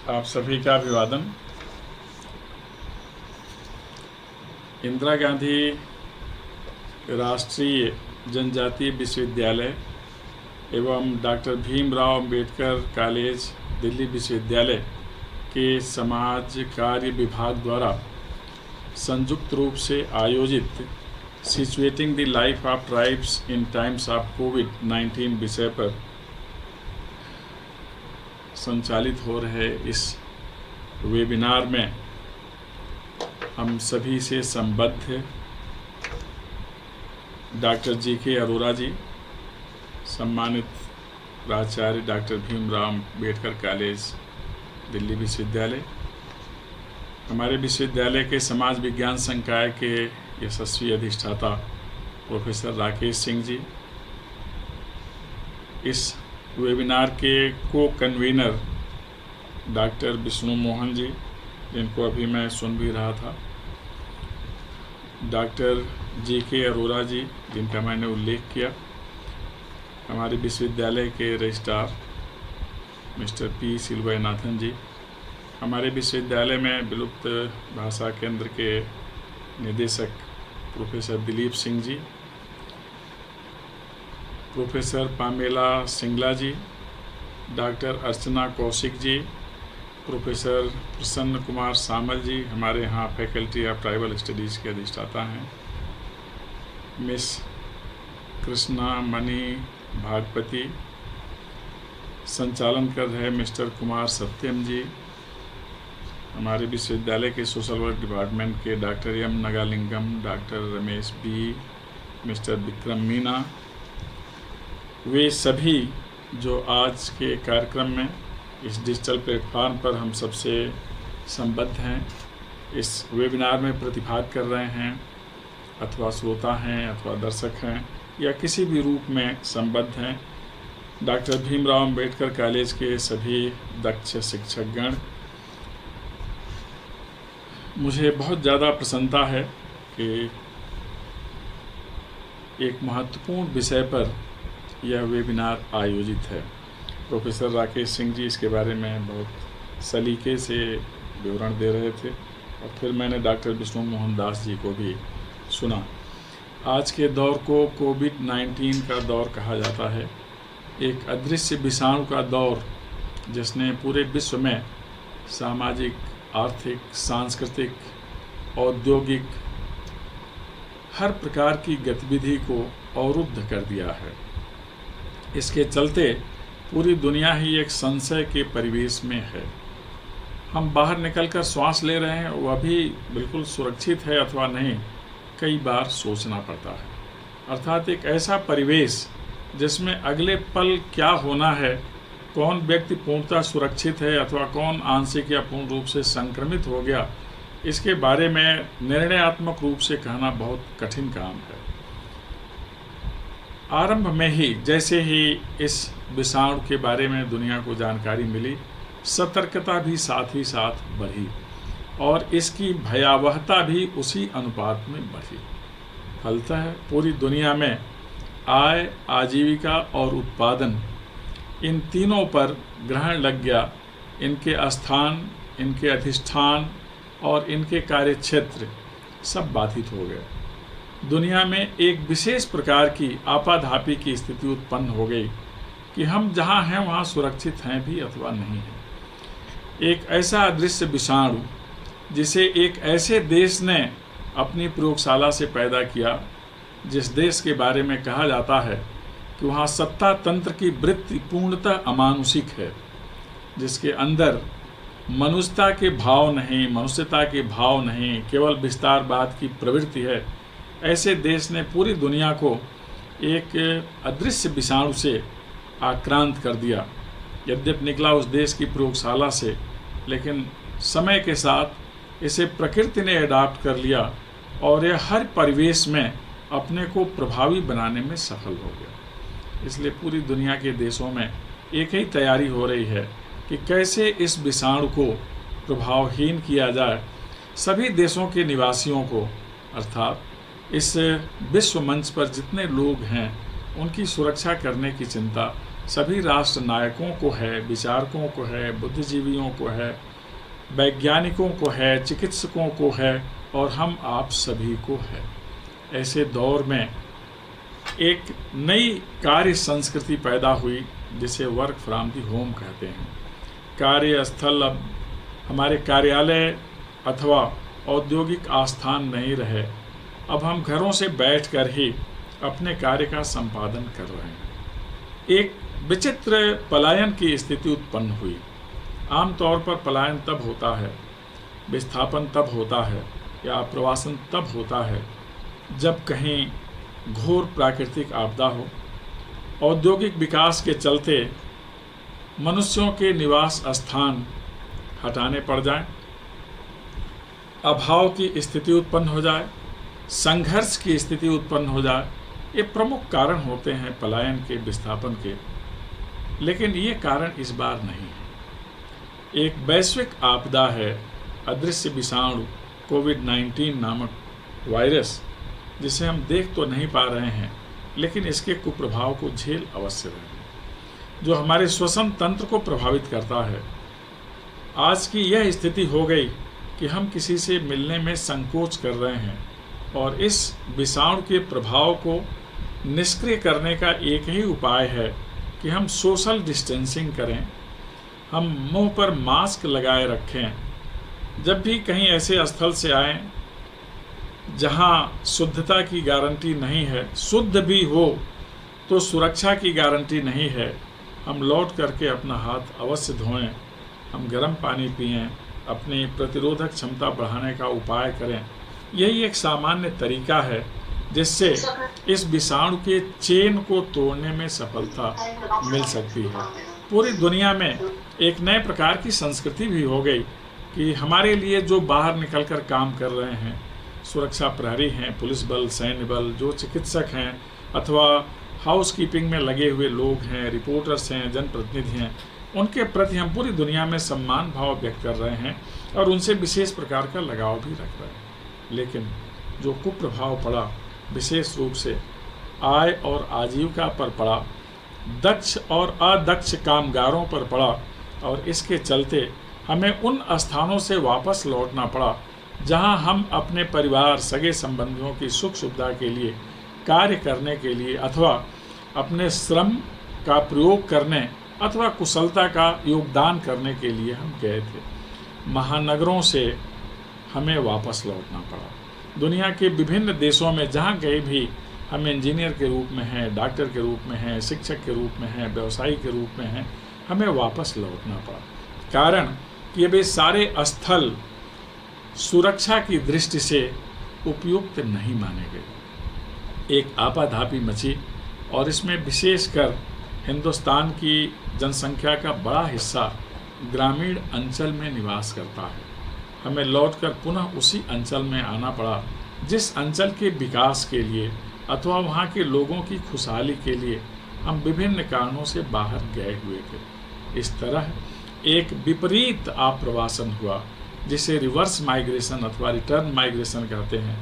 आप सभी का अभिवादन। इंदिरा गांधी राष्ट्रीय जनजातीय विश्वविद्यालय एवं डॉक्टर भीमराव अंबेडकर कॉलेज दिल्ली विश्वविद्यालय के समाज कार्य विभाग द्वारा संयुक्त रूप से आयोजित situating the life of tribes in times of कोविड-19 विषय पर संचालित हो रहे इस वेबिनार में हम सभी से संबद्ध डॉक्टर जी.के. अरोरा जी, सम्मानित प्राचार्य डॉक्टर भीमराव अंबेडकर कॉलेज दिल्ली विश्वविद्यालय, हमारे विश्वविद्यालय के समाज विज्ञान संकाय के यशस्वी अधिष्ठाता प्रोफेसर राकेश सिंह जी, इस वेबिनार के को कन्वीनर डॉक्टर विष्णु मोहन जी, जिनको अभी मैं सुन भी रहा था, डॉक्टर जी.के. अरोरा जी, जिनका मैंने उल्लेख किया, हमारे विश्वविद्यालय के रजिस्ट्रार मिस्टर पी. सिल्वनाथन जी, हमारे विश्वविद्यालय में विलुप्त भाषा केंद्र के निदेशक professor Dilip Singh ji, professor Pamela Singla जी, डॉक्टर अर्चना कौशिक जी, प्रोफेसर प्रसन्न कुमार सामल जी, हमारे यहाँ फैकल्टी ऑफ ट्राइबल स्टडीज़ के अधिष्ठाता हैं, मिस कृष्णा मणि भागपति, संचालन कर रहे मिस्टर कुमार सत्यम जी, हमारे विश्वविद्यालय के सोशल वर्क डिपार्टमेंट के doctor M Nagalingam, doctor Ramesh B, mister Vikram Meena, वे सभी जो आज के कार्यक्रम में इस डिजिटल प्लेटफॉर्म पर हम सबसे संबद्ध हैं, इस वेबिनार में प्रतिभाग कर रहे हैं, अथवा श्रोता हैं अथवा दर्शक हैं या किसी भी रूप में संबद्ध हैं, डॉक्टर भीमराव अंबेडकर कॉलेज के सभी दक्ष शिक्षकगण, मुझे बहुत ज़्यादा प्रसन्नता है कि एक महत्वपूर्ण विषय पर यह वेबिनार आयोजित है। प्रोफेसर राकेश सिंह जी इसके बारे में बहुत सलीके से विवरण दे रहे थे और फिर मैंने डॉक्टर विष्णु मोहन दास जी को भी सुना। आज के दौर को कोविड-19 का दौर कहा जाता है, एक अदृश्य विषाणु का दौर जिसने पूरे विश्व में सामाजिक, आर्थिक, सांस्कृतिक, औद्योगिक हर प्रकार की गतिविधि को अवरुद्ध कर दिया है। इसके चलते पूरी दुनिया ही एक संशय के परिवेश में है। हम बाहर निकलकर श्वास ले रहे हैं, वह भी बिल्कुल सुरक्षित है अथवा नहीं, कई बार सोचना पड़ता है। अर्थात एक ऐसा परिवेश जिसमें अगले पल क्या होना है, कौन व्यक्ति पूर्णतः सुरक्षित है अथवा कौन आंशिक या पूर्ण रूप से संक्रमित हो गया, इसके बारे में निर्णयात्मक रूप से कहना बहुत कठिन काम है। आरंभ में ही जैसे ही इस विषाणु के बारे में दुनिया को जानकारी मिली, सतर्कता भी साथ ही साथ बढ़ी और इसकी भयावहता भी उसी अनुपात में बढ़ी। फलतः पूरी दुनिया में आय, आजीविका और उत्पादन, इन तीनों पर ग्रहण लग गया। इनके स्थान, इनके अधिष्ठान और इनके कार्यक्षेत्र सब बाधित हो गए। दुनिया में एक विशेष प्रकार की आपाधापी की स्थिति उत्पन्न हो गई कि हम जहाँ हैं वहाँ सुरक्षित हैं भी अथवा नहीं हैं। एक ऐसा अदृश्य विषाणु जिसे एक ऐसे देश ने अपनी प्रयोगशाला से पैदा किया, जिस देश के बारे में कहा जाता है कि वहाँ सत्ता तंत्र की वृत्ति पूर्णतः अमानुषिक है, जिसके अंदर मनुष्यता के भाव नहीं, मनुष्यता के भाव नहीं, केवल विस्तारवाद की प्रवृत्ति है, ऐसे देश ने पूरी दुनिया को एक अदृश्य विषाणु से आक्रांत कर दिया। यद्यपि निकला उस देश की प्रयोगशाला से, लेकिन समय के साथ इसे प्रकृति ने अडॉप्ट कर लिया और यह हर परिवेश में अपने को प्रभावी बनाने में सफल हो गया। इसलिए पूरी दुनिया के देशों में एक ही तैयारी हो रही है कि कैसे इस विषाणु को प्रभावहीन किया जाए। सभी देशों के निवासियों को, अर्थात इस विश्व मंच पर जितने लोग हैं, उनकी सुरक्षा करने की चिंता सभी राष्ट्र नायकों को है, विचारकों को है, बुद्धिजीवियों को है, वैज्ञानिकों को है, चिकित्सकों को है और हम आप सभी को है। ऐसे दौर में एक नई कार्य संस्कृति पैदा हुई जिसे वर्क फ्रॉम दी होम कहते हैं। कार्यस्थल अब हमारे कार्यालय अथवा औद्योगिक आस्थान नहीं रहे। अब हम घरों से बैठकर ही अपने कार्य का संपादन कर रहे हैं। एक विचित्र पलायन की स्थिति उत्पन्न हुई। आमतौर पर पलायन तब होता है, विस्थापन तब होता है या प्रवासन तब होता है जब कहीं घोर प्राकृतिक आपदा हो, औद्योगिक विकास के चलते मनुष्यों के निवास स्थान हटाने पड़ जाएं, अभाव की स्थिति उत्पन्न हो जाए, संघर्ष की स्थिति उत्पन्न हो जाए। ये प्रमुख कारण होते हैं पलायन के, विस्थापन के। लेकिन ये कारण इस बार नहीं है। एक वैश्विक आपदा है अदृश्य विषाणु कोविड-19 नामक वायरस, जिसे हम देख तो नहीं पा रहे हैं लेकिन इसके कुप्रभाव को झेल अवश्य रहे हैं, जो हमारे श्वसन तंत्र को प्रभावित करता है। आज की यह स्थिति हो गई कि हम किसी से मिलने में संकोच कर रहे हैं और इस विषाणु के प्रभाव को निष्क्रिय करने का एक ही उपाय है कि हम सोशल डिस्टेंसिंग करें, हम मुंह पर मास्क लगाए रखें। जब भी कहीं ऐसे स्थल से आएं जहां शुद्धता की गारंटी नहीं है, शुद्ध भी हो तो सुरक्षा की गारंटी नहीं है, हम लौट करके अपना हाथ अवश्य धोएं, हम गर्म पानी पिएं, अपनी प्रतिरोधक क्षमता बढ़ाने का उपाय करें। यही एक सामान्य तरीका है जिससे इस विषाणु के चेन को तोड़ने में सफलता मिल सकती है। पूरी दुनिया में एक नए प्रकार की संस्कृति भी हो गई कि हमारे लिए जो बाहर निकलकर काम कर रहे हैं, सुरक्षा प्रहरी हैं, पुलिस बल, सैन्य बल, जो चिकित्सक हैं अथवा हाउसकीपिंग में लगे हुए लोग हैं, रिपोर्टर्स हैं, जनप्रतिनिधि हैं, उनके प्रति हम पूरी दुनिया में सम्मान भाव व्यक्त कर रहे हैं और उनसे विशेष प्रकार का लगाव भी रख रहे हैं। लेकिन जो कुप्रभाव पड़ा विशेष रूप से आय और आजीविका पर पड़ा, दक्ष और अदक्ष कामगारों पर पड़ा और इसके चलते हमें उन स्थानों से वापस लौटना पड़ा जहां हम अपने परिवार, सगे संबंधियों की सुख सुविधा के लिए कार्य करने के लिए अथवा अपने श्रम का प्रयोग करने अथवा कुशलता का योगदान करने के लिए हम गए थे। महानगरों से हमें वापस लौटना पड़ा। दुनिया के विभिन्न देशों में जहाँ गए भी हम इंजीनियर के रूप में हैं, डॉक्टर के रूप में हैं, शिक्षक के रूप में हैं, व्यवसायी के रूप में हैं, हमें वापस लौटना पड़ा। कारण कि वे सारे स्थल सुरक्षा की दृष्टि से उपयुक्त नहीं माने गए। एक आपाधापी मची और इसमें विशेषकर हिंदुस्तान की जनसंख्या का बड़ा हिस्सा ग्रामीण अंचल में निवास करता है। हमें लौटकर पुनः उसी अंचल में आना पड़ा जिस अंचल के विकास के लिए अथवा वहाँ के लोगों की खुशहाली के लिए हम विभिन्न कारणों से बाहर गए हुए थे। इस तरह एक विपरीत आप्रवासन हुआ जिसे रिवर्स माइग्रेशन अथवा रिटर्न माइग्रेशन कहते हैं।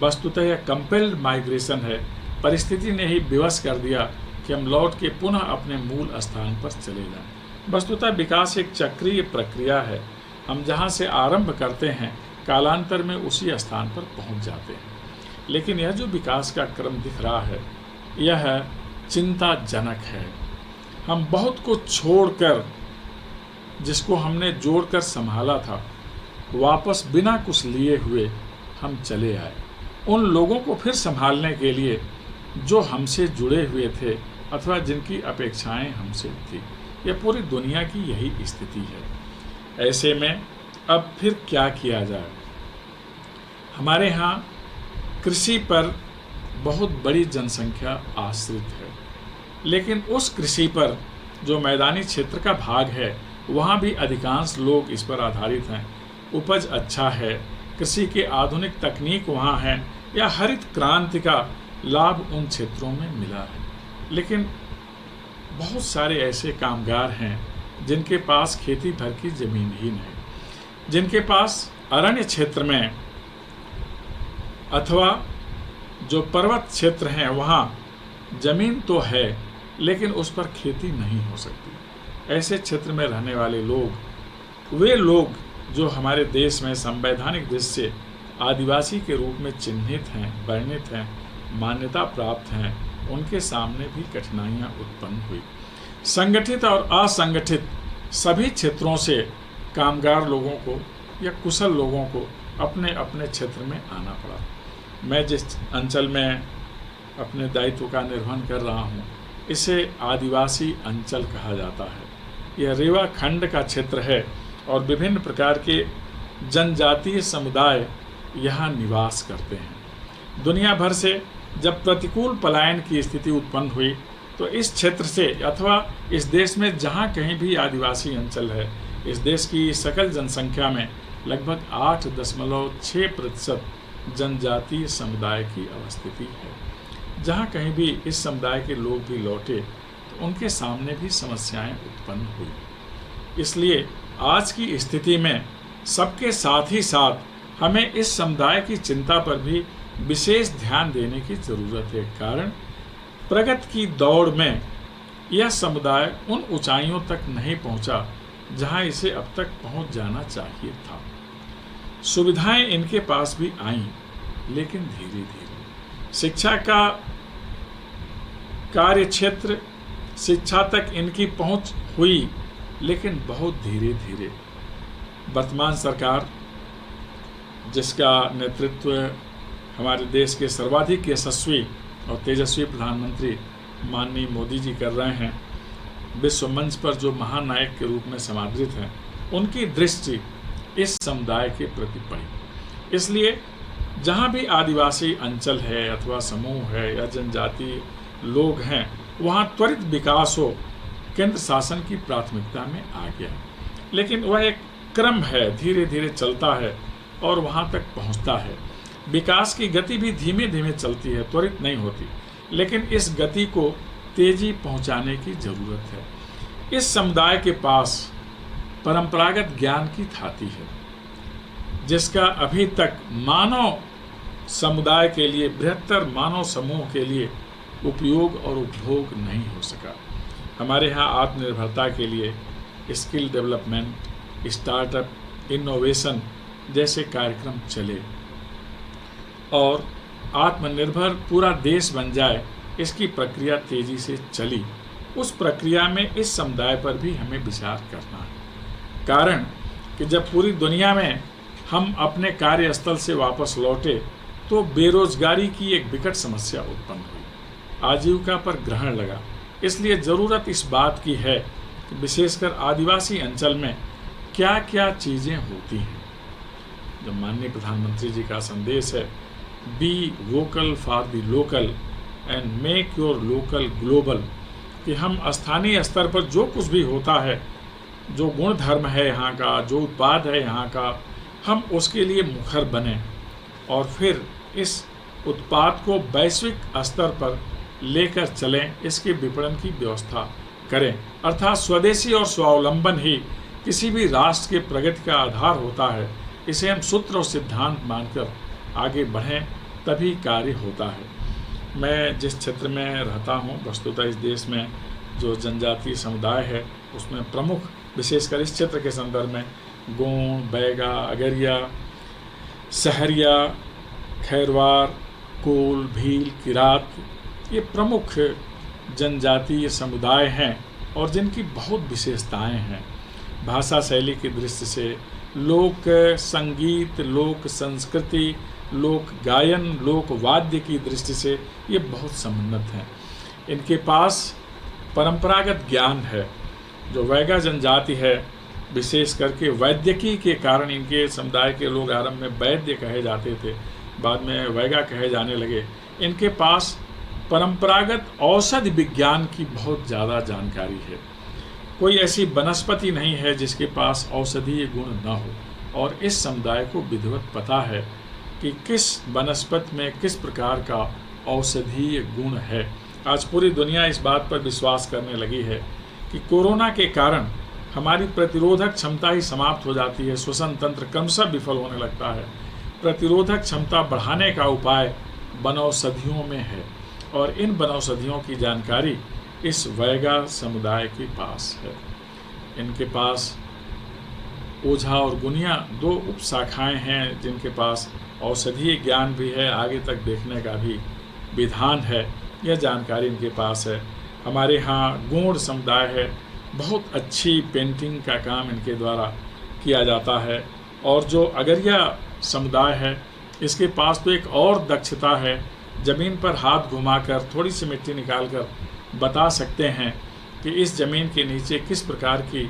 वस्तुतः यह कंपेल्ड माइग्रेशन है। परिस्थिति ने ही विवश कर दिया कि हम लौट के पुनः अपने मूल स्थान पर चले जाएं। वस्तुतः विकास एक चक्रीय प्रक्रिया है। हम जहाँ से आरंभ करते हैं कालांतर में उसी स्थान पर पहुँच जाते हैं। लेकिन यह जो विकास का क्रम दिख रहा है यह चिंताजनक है। हम बहुत कुछ छोड़कर, जिसको हमने जोड़कर संभाला था, वापस बिना कुछ लिए हुए हम चले आए उन लोगों को फिर संभालने के लिए जो हमसे जुड़े हुए थे अथवा जिनकी अपेक्षाएं हमसे थी। यह पूरी दुनिया की यही स्थिति है। ऐसे में अब फिर क्या किया जाए? हमारे यहाँ कृषि पर बहुत बड़ी जनसंख्या आश्रित है, लेकिन उस कृषि पर जो मैदानी क्षेत्र का भाग है वहाँ भी अधिकांश लोग इस पर आधारित हैं। उपज अच्छा है, कृषि के आधुनिक तकनीक वहाँ है, या हरित क्रांति का लाभ उन क्षेत्रों में मिला है। लेकिन बहुत सारे ऐसे कामगार हैं जिनके पास खेती भर की ज़मीन ही नहीं, जिनके पास अरण्य क्षेत्र में अथवा जो पर्वत क्षेत्र हैं वहाँ ज़मीन तो है लेकिन उस पर खेती नहीं हो सकती। ऐसे क्षेत्र में रहने वाले लोग, वे लोग जो हमारे देश में संवैधानिक दृष्टि से आदिवासी के रूप में चिन्हित हैं, वर्णित हैं, मान्यता प्राप्त हैं, उनके सामने भी कठिनाइयाँ उत्पन्न हुई। संगठित और असंगठित सभी क्षेत्रों से कामगार लोगों को या कुशल लोगों को अपने अपने क्षेत्र में आना पड़ा। मैं जिस अंचल में अपने दायित्व का निर्वहन कर रहा हूँ, इसे आदिवासी अंचल कहा जाता है। यह रीवा खंड का क्षेत्र है और विभिन्न प्रकार के जनजातीय समुदाय यहाँ निवास करते हैं। दुनिया भर से जब प्रतिकूल पलायन की स्थिति उत्पन्न हुई तो इस क्षेत्र से अथवा इस देश में जहाँ कहीं भी आदिवासी अंचल है, इस देश की सकल जनसंख्या में लगभग 8.6% जनजातीय समुदाय की अवस्थिति है। जहाँ कहीं भी इस समुदाय के लोग भी लौटे तो उनके सामने भी समस्याएं उत्पन्न हुई। इसलिए आज की स्थिति में सबके साथ ही साथ हमें इस समुदाय की चिंता पर भी विशेष ध्यान देने की जरूरत है। कारण प्रगति की दौड़ में यह समुदाय उन ऊंचाइयों तक नहीं पहुंचा जहां इसे अब तक पहुंच जाना चाहिए था। सुविधाएं इनके पास भी आईं, लेकिन धीरे धीरे शिक्षा का कार्य क्षेत्र, शिक्षा तक इनकी पहुंच हुई, लेकिन बहुत धीरे धीरे। वर्तमान सरकार, जिसका नेतृत्व हमारे देश के सर्वाधिक यशस्वी और तेजस्वी प्रधानमंत्री माननीय मोदी जी कर रहे हैं, विश्व मंच पर जो महानायक के रूप में समादृत हैं, उनकी दृष्टि इस समुदाय के प्रति पड़ी। इसलिए जहाँ भी आदिवासी अंचल है अथवा समूह है या जनजातीय लोग हैं, वहाँ त्वरित विकास हो, केंद्र शासन की प्राथमिकता में आ गया। लेकिन वह एक क्रम है, धीरे धीरे चलता है और वहाँ तक पहुँचता है। विकास की गति भी धीमे धीमे चलती है, त्वरित नहीं होती, लेकिन इस गति को तेजी पहुँचाने की जरूरत है। इस समुदाय के पास परंपरागत ज्ञान की थाती है, जिसका अभी तक मानव समुदाय के लिए, बृहत्तर मानव समूह के लिए उपयोग और उपभोग नहीं हो सका। हमारे यहाँ आत्मनिर्भरता के लिए स्किल डेवलपमेंट, स्टार्टअप, इनोवेशन जैसे कार्यक्रम चले और आत्मनिर्भर पूरा देश बन जाए, इसकी प्रक्रिया तेजी से चली। उस प्रक्रिया में इस समुदाय पर भी हमें विचार करना है। कारण कि जब पूरी दुनिया में हम अपने कार्यस्थल से वापस लौटे तो बेरोजगारी की एक विकट समस्या उत्पन्न हुई, आजीविका पर ग्रहण लगा। इसलिए ज़रूरत इस बात की है कि विशेषकर आदिवासी अंचल में क्या क्या चीज़ें होती हैं। जो माननीय प्रधानमंत्री जी का संदेश है, be vocal for the local and make your local global, कि हम स्थानीय स्तर पर जो कुछ भी होता है, जो गुण धर्म है यहाँ का, जो उत्पाद है यहाँ का, हम उसके लिए मुखर बने और फिर इस उत्पाद को वैश्विक स्तर पर लेकर चलें, इसके विपणन की व्यवस्था करें। अर्थात स्वदेशी और स्वावलंबन ही किसी भी राष्ट्र के प्रगति का आधार होता है। इसे हम सूत्र और सिद्धांत मानकर आगे बढ़ें, तभी कार्य होता है। मैं जिस क्षेत्र में रहता हूँ, वस्तुतः इस देश में जो जनजातीय समुदाय है उसमें प्रमुख, विशेषकर इस क्षेत्र के संदर्भ में गोंड, बैगा, अगरिया, सहरिया, खैरवार, कोल, भील, किरात, ये प्रमुख जनजातीय समुदाय हैं और जिनकी बहुत विशेषताएं हैं। भाषा शैली की दृष्टि से, लोक संगीत, लोक संस्कृति, लोक गायन, लोक वाद्य की दृष्टि से ये बहुत समुन्नत हैं। इनके पास परंपरागत ज्ञान है। जो वैगा जनजाति है, विशेष करके वैद्यकी के कारण इनके समुदाय के लोग आरंभ में वैद्य कहे जाते थे, बाद में वैगा कहे जाने लगे। इनके पास परंपरागत औषधि विज्ञान की बहुत ज़्यादा जानकारी है। कोई ऐसी वनस्पति नहीं है जिसके पास औषधीय गुण न हो, और इस समुदाय को विधिवत पता है कि किस वनस्पति में किस प्रकार का औषधीय गुण है। आज पूरी दुनिया इस बात पर विश्वास करने लगी है कि कोरोना के कारण हमारी प्रतिरोधक क्षमता ही समाप्त हो जाती है, श्वसन तंत्र क्रमशः विफल होने लगता है। प्रतिरोधक क्षमता बढ़ाने का उपाय वनौषधियों में है, और इन वनौषधियों की जानकारी इस वैगा समुदाय के पास है। इनके पास ओझा और गुनिया दो उपशाखाएं हैं जिनके पास औषधीय ज्ञान भी है, आगे तक देखने का भी विधान है, यह जानकारी इनके पास है। हमारे यहाँ गौड़ समुदाय है, बहुत अच्छी पेंटिंग का काम इनके द्वारा किया जाता है। और जो अगरिया समुदाय है, इसके पास तो एक और दक्षता है, ज़मीन पर हाथ घुमाकर थोड़ी सी मिट्टी निकालकर बता सकते हैं कि इस ज़मीन के नीचे किस प्रकार की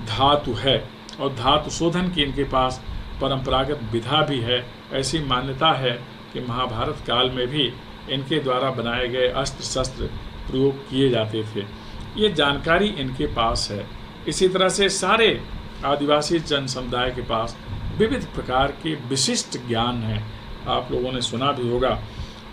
धातु है, और धातु शोधन की इनके पास परंपरागत विधा भी है। ऐसी मान्यता है कि महाभारत काल में भी इनके द्वारा बनाए गए अस्त्र शस्त्र प्रयोग किए जाते थे। ये जानकारी इनके पास है। इसी तरह से सारे आदिवासी जन समुदाय के पास विविध प्रकार के विशिष्ट ज्ञान हैं। आप लोगों ने सुना भी होगा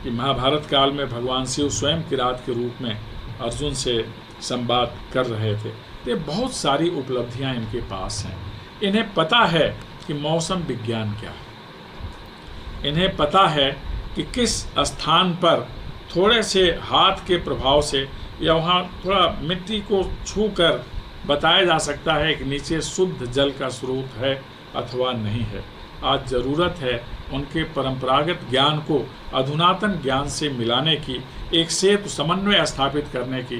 कि महाभारत काल में भगवान शिव स्वयं किरात के रूप में अर्जुन से संवाद कर रहे थे। ये बहुत सारी उपलब्धियां इनके पास हैं। इन्हें पता है कि मौसम विज्ञान क्या है। इन्हें पता है कि किस स्थान पर थोड़े से हाथ के प्रभाव से या वहाँ थोड़ा मिट्टी को छू कर बताया जा सकता है कि नीचे शुद्ध जल का स्रोत है अथवा नहीं है। आज ज़रूरत है उनके परंपरागत ज्ञान को अधुनातन ज्ञान से मिलाने की, एक सेतु समन्वय स्थापित करने की,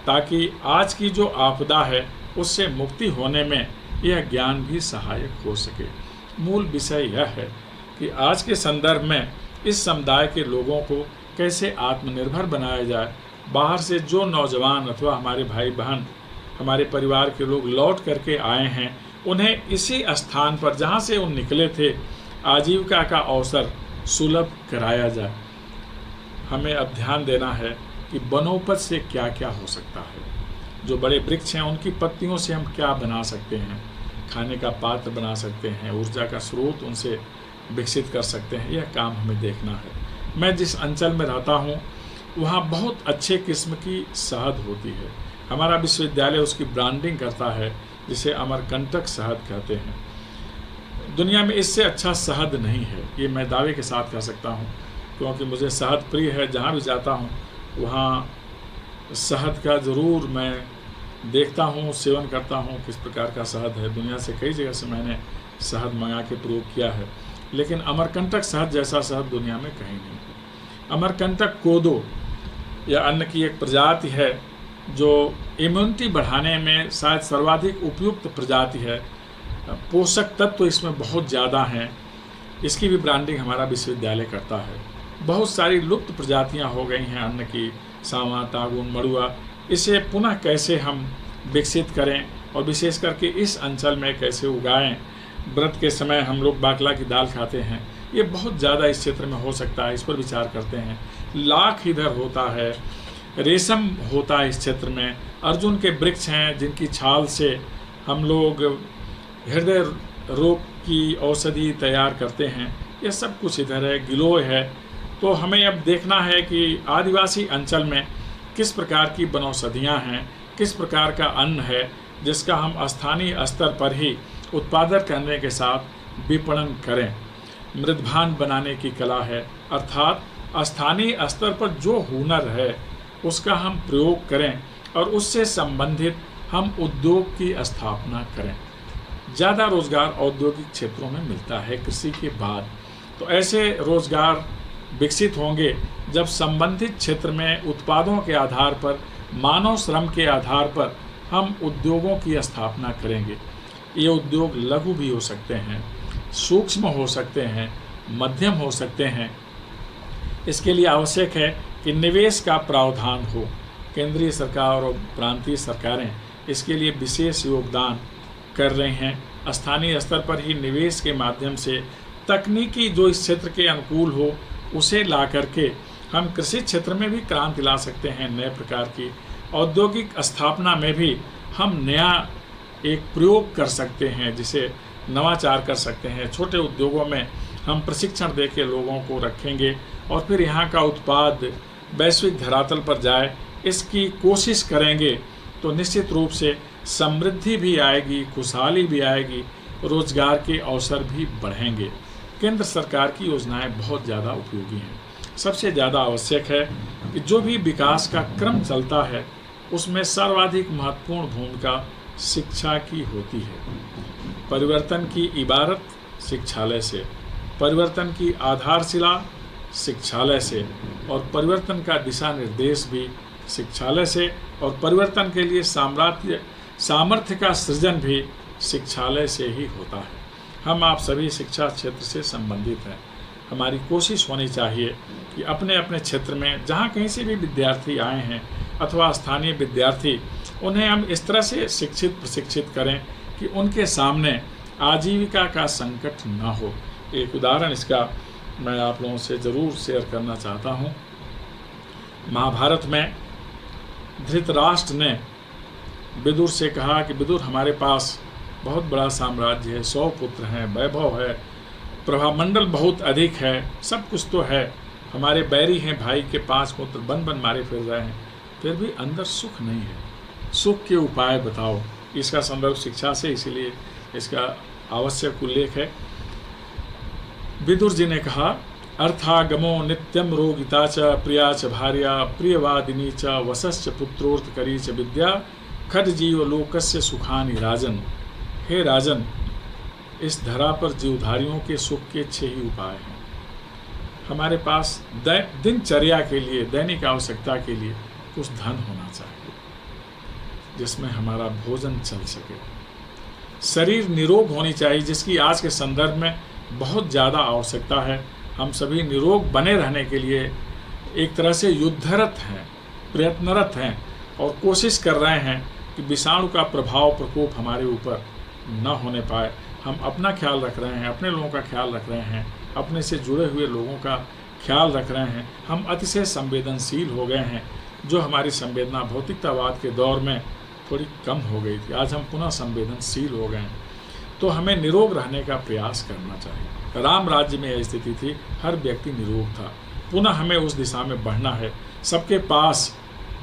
ताकि आज की जो आपदा है उससे मुक्ति होने में यह ज्ञान भी सहायक हो सके। मूल विषय यह है कि आज के संदर्भ में इस समुदाय के लोगों को कैसे आत्मनिर्भर बनाया जाए। बाहर से जो नौजवान अथवा हमारे भाई बहन, हमारे परिवार के लोग लौट करके आए हैं, उन्हें इसी स्थान पर जहाँ से वो निकले थे आजीविका का अवसर सुलभ कराया जाए। हमें अब ध्यान देना है कि वनोपज से क्या क्या हो सकता है। जो बड़े वृक्ष हैं उनकी पत्तियों से हम क्या बना सकते हैं, खाने का पात्र बना सकते हैं, ऊर्जा का स्रोत उनसे विकसित कर सकते हैं। यह काम हमें देखना है। मैं जिस अंचल में रहता हूँ वहाँ बहुत अच्छे किस्म की शहद होती है। हमारा विश्वविद्यालय उसकी ब्रांडिंग करता है, जिसे अमरकंटक शहद कहते हैं। दुनिया में इससे अच्छा शहद नहीं है, ये मैं दावे के साथ कह सकता हूँ, क्योंकि मुझे शहद प्रिय है। जहाँ भी जाता हूँ वहाँ शहद का ज़रूर मैं देखता हूँ, सेवन करता हूँ किस प्रकार का शहद है। दुनिया से कई जगह से मैंने शहद मंगा के प्रयोग किया है, लेकिन अमरकंटक शहद जैसा शहद दुनिया में कहीं नहीं है। अमरकंटक कोदो या अन्न की एक प्रजाति है जो इम्यूनिटी बढ़ाने में शायद सर्वाधिक उपयुक्त प्रजाति है। पोषक तत्व इसमें बहुत ज़्यादा हैं। इसकी भी ब्रांडिंग हमारा विश्वविद्यालय करता है। बहुत सारी लुप्त प्रजातियां हो गई हैं अन्न की, सांवा, तागुन, मड़ुआ। इसे पुनः कैसे हम विकसित करें और विशेष करके इस अंचल में कैसे उगाएं। व्रत के समय हम लोग बाकला की दाल खाते हैं, ये बहुत ज़्यादा इस क्षेत्र में हो सकता है, इस पर विचार करते हैं। लाख इधर होता है, रेशम होता है इस क्षेत्र में, अर्जुन के वृक्ष हैं जिनकी छाल से हम लोग हृदय रोग की औषधि तैयार करते हैं। यह सब कुछ इधर है, गिलोय है। तो हमें अब देखना है कि आदिवासी अंचल में किस प्रकार की वनौषधियाँ हैं, किस प्रकार का अन्न है जिसका हम स्थानीय स्तर पर ही उत्पादन करने के साथ विपणन करें। मृदभान बनाने की कला है, अर्थात स्थानीय स्तर पर जो हुनर है उसका हम प्रयोग करें और उससे संबंधित हम उद्योग की स्थापना करें। ज़्यादा रोज़गार औद्योगिक क्षेत्रों में मिलता है कृषि के बाद। तो ऐसे रोज़गार विकसित होंगे जब संबंधित क्षेत्र में उत्पादों के आधार पर, मानव श्रम के आधार पर हम उद्योगों की स्थापना करेंगे। ये उद्योग लघु भी हो सकते हैं, सूक्ष्म हो सकते हैं, मध्यम हो सकते हैं। इसके लिए आवश्यक है कि निवेश का प्रावधान हो। केंद्रीय सरकार और प्रांतीय सरकारें इसके लिए विशेष योगदान कर रहे हैं। स्थानीय स्तर पर ही निवेश के माध्यम से तकनीकी जो इस क्षेत्र के अनुकूल हो उसे ला करके हम कृषि क्षेत्र में भी क्रांति ला सकते हैं। नए प्रकार की औद्योगिक स्थापना में भी हम नया एक प्रयोग कर सकते हैं, जिसे नवाचार कर सकते हैं। छोटे उद्योगों में हम प्रशिक्षण दे के लोगों को रखेंगे और फिर यहाँ का उत्पाद वैश्विक धरातल पर जाए, इसकी कोशिश करेंगे तो निश्चित रूप से समृद्धि भी आएगी, खुशहाली भी आएगी, रोजगार के अवसर भी बढ़ेंगे। केंद्र सरकार की योजनाएं बहुत ज़्यादा उपयोगी हैं। सबसे ज़्यादा आवश्यक है कि जो भी विकास का क्रम चलता है उसमें सर्वाधिक महत्वपूर्ण भूमिका शिक्षा की होती है। परिवर्तन की इबारत शिक्षालय से, परिवर्तन की आधारशिला शिक्षालय से, और परिवर्तन का दिशा निर्देश भी शिक्षालय से, और परिवर्तन के लिए सामर्थ्य का सृजन भी शिक्षालय से ही होता है। हम आप सभी शिक्षा क्षेत्र से संबंधित हैं। हमारी कोशिश होनी चाहिए कि अपने अपने क्षेत्र में जहाँ कहीं से भी विद्यार्थी आए हैं अथवा स्थानीय विद्यार्थी, उन्हें हम इस तरह से प्रशिक्षित करें कि उनके सामने आजीविका का संकट न हो। एक उदाहरण इसका मैं आप लोगों से ज़रूर शेयर करना चाहता हूँ। महाभारत में धृतराष्ट्र ने विदुर से कहा कि विदुर, हमारे पास बहुत बड़ा साम्राज्य है, 100 पुत्र हैं, वैभव है, प्रभामंडल बहुत अधिक है, सब कुछ तो है, हमारे बैरी हैं, भाई के 5 पुत्र बन बन मारे फिर रहे हैं, फिर भी अंदर सुख नहीं है, सुख के उपाय बताओ। इसका संदर्भ शिक्षा से, इसीलिए इसका आवश्यक उल्लेख है। विदुर जी ने कहा, अर्थागमो नित्यम रोगिता च प्रिया च भार्या प्रियवादिनी च वसश्च पुत्रोर्थकरी च विद्या खड जीव लोकस्य सुखानि राजन। हे राजन, इस धरा पर जीवधारियों के सुख के 6 ही उपाय हैं। हमारे पास दिनचर्या के लिए, दैनिक आवश्यकता के लिए कुछ धन होना चाहिए जिसमें हमारा भोजन चल सके। शरीर निरोग होनी चाहिए, जिसकी आज के संदर्भ में बहुत ज़्यादा आवश्यकता है। हम सभी निरोग बने रहने के लिए एक तरह से युद्धरत हैं, प्रयत्नरत हैं और कोशिश कर रहे हैं कि विषाणु का प्रकोप हमारे ऊपर न होने पाए। हम अपना ख्याल रख रहे हैं, अपने लोगों का ख्याल रख रहे हैं, अपने से जुड़े हुए लोगों का ख्याल रख रहे हैं। हम अतिशय संवेदनशील हो गए हैं। जो हमारी संवेदना भौतिकतावाद के दौर में थोड़ी कम हो गई थी, आज हम पुनः संवेदनशील हो गए हैं। तो हमें निरोग रहने का प्रयास करना चाहिए। राम राज्य में यह स्थिति थी, हर व्यक्ति निरोग था। पुनः हमें उस दिशा में बढ़ना है। सबके पास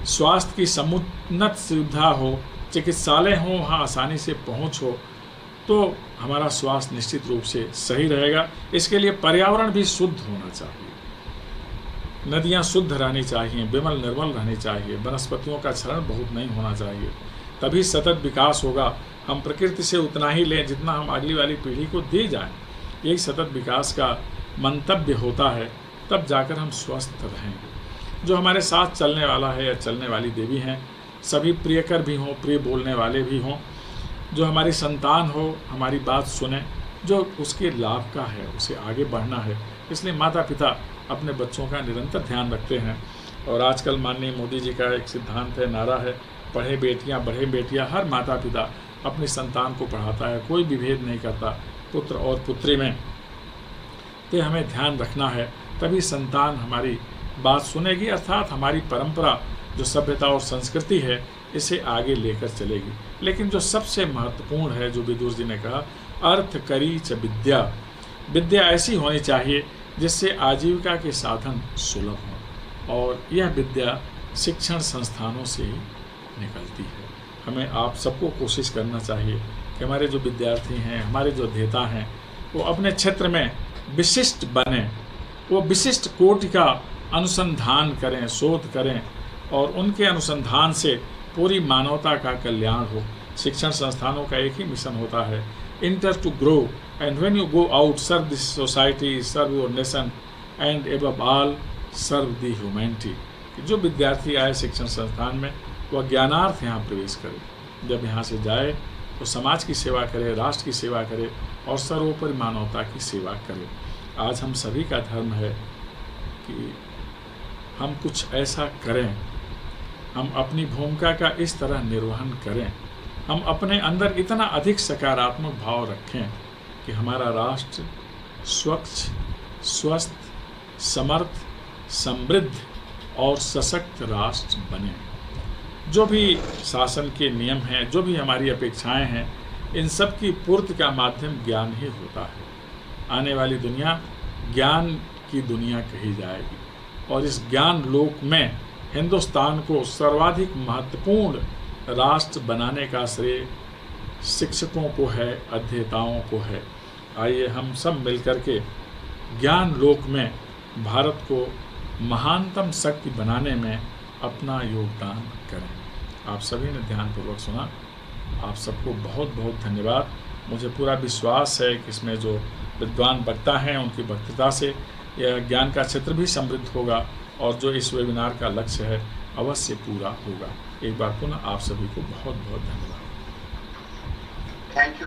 स्वास्थ्य की समुन्नत सुविधा हो, चिकित्सालय हो, वहाँ आसानी से पहुँच हो, तो हमारा स्वास्थ्य निश्चित रूप से सही रहेगा। इसके लिए पर्यावरण भी शुद्ध होना चाहिए, नदियाँ शुद्ध रहनी चाहिए, विमल निर्मल रहनी चाहिए, वनस्पतियों का क्षरण बहुत नहीं होना चाहिए, तभी सतत विकास होगा। हम प्रकृति से उतना ही लें जितना हम अगली वाली पीढ़ी को दे जाएं। यही सतत विकास का मंतव्य होता है, तब जाकर हम स्वस्थ रहेंगे। जो हमारे साथ चलने वाला है या चलने वाली देवी हैं, सभी प्रियकर भी हों, प्रिय बोलने वाले भी हों। जो हमारी संतान हो, हमारी बात सुने, जो उसके लाभ का है, उसे आगे बढ़ना है। इसलिए माता पिता अपने बच्चों का निरंतर ध्यान रखते हैं। और आजकल माननीय मोदी जी का एक सिद्धांत है, नारा है, पढ़े बेटियां बढ़े बेटियां। हर माता पिता अपनी संतान को पढ़ाता है, कोई विभेद नहीं करता पुत्र और पुत्री में। तो हमें ध्यान रखना है, तभी संतान हमारी बात सुनेगी, अर्थात हमारी परंपरा जो सभ्यता और संस्कृति है इसे आगे लेकर चलेगी। लेकिन जो सबसे महत्वपूर्ण है, जो विदुर जी ने कहा, अर्थ करी च विद्या। विद्या ऐसी होनी चाहिए जिससे आजीविका के साधन सुलभ हों, और यह विद्या शिक्षण संस्थानों से ही निकलती है। हमें आप सबको कोशिश करना चाहिए कि हमारे जो विद्यार्थी हैं, हमारे जो अध्येता हैं, वो अपने क्षेत्र में विशिष्ट बने, वो विशिष्ट कोटि का अनुसंधान करें, शोध करें, और उनके अनुसंधान से पूरी मानवता का कल्याण हो। शिक्षण संस्थानों का एक ही मिशन होता है, enter to grow, and when you go out serve this society, serve your nation, and above all serve the humanity. जो विद्यार्थी आए शिक्षण संस्थान में, वह ज्ञानार्थ यहाँ प्रवेश करे। जब यहाँ से जाए तो समाज की सेवा करे, राष्ट्र की सेवा करे और सर्वोपरि मानवता की सेवा करे। आज हम सभी का धर्म है कि हम कुछ ऐसा करें, हम अपनी भूमिका का इस तरह निर्वहन करें, हम अपने अंदर इतना अधिक सकारात्मक भाव रखें कि हमारा राष्ट्र स्वच्छ, स्वस्थ, समर्थ, समृद्ध और सशक्त राष्ट्र बने। जो भी शासन के नियम हैं, जो भी हमारी अपेक्षाएं हैं, इन सब की पूर्ति का माध्यम ज्ञान ही होता है। आने वाली दुनिया ज्ञान की दुनिया कही जाएगी, और इस ज्ञान लोक में हिंदुस्तान को सर्वाधिक महत्वपूर्ण राष्ट्र बनाने का श्रेय शिक्षकों को है, अध्येताओं को है। आइए हम सब मिलकर के ज्ञान लोक में भारत को महानतम शक्ति बनाने में अपना योगदान करें। आप सभी ने ध्यानपूर्वक सुना। आप सबको बहुत बहुत धन्यवाद। मुझे पूरा विश्वास है कि इसमें जो विद्वान वक्ता हैं उनकी वक्तृता से यह ज्ञान का क्षेत्र भी समृद्ध होगा और जो इस वेबिनार का लक्ष्य है अवश्य पूरा होगा। एक बार पुनः आप सभी को बहुत बहुत धन्यवाद।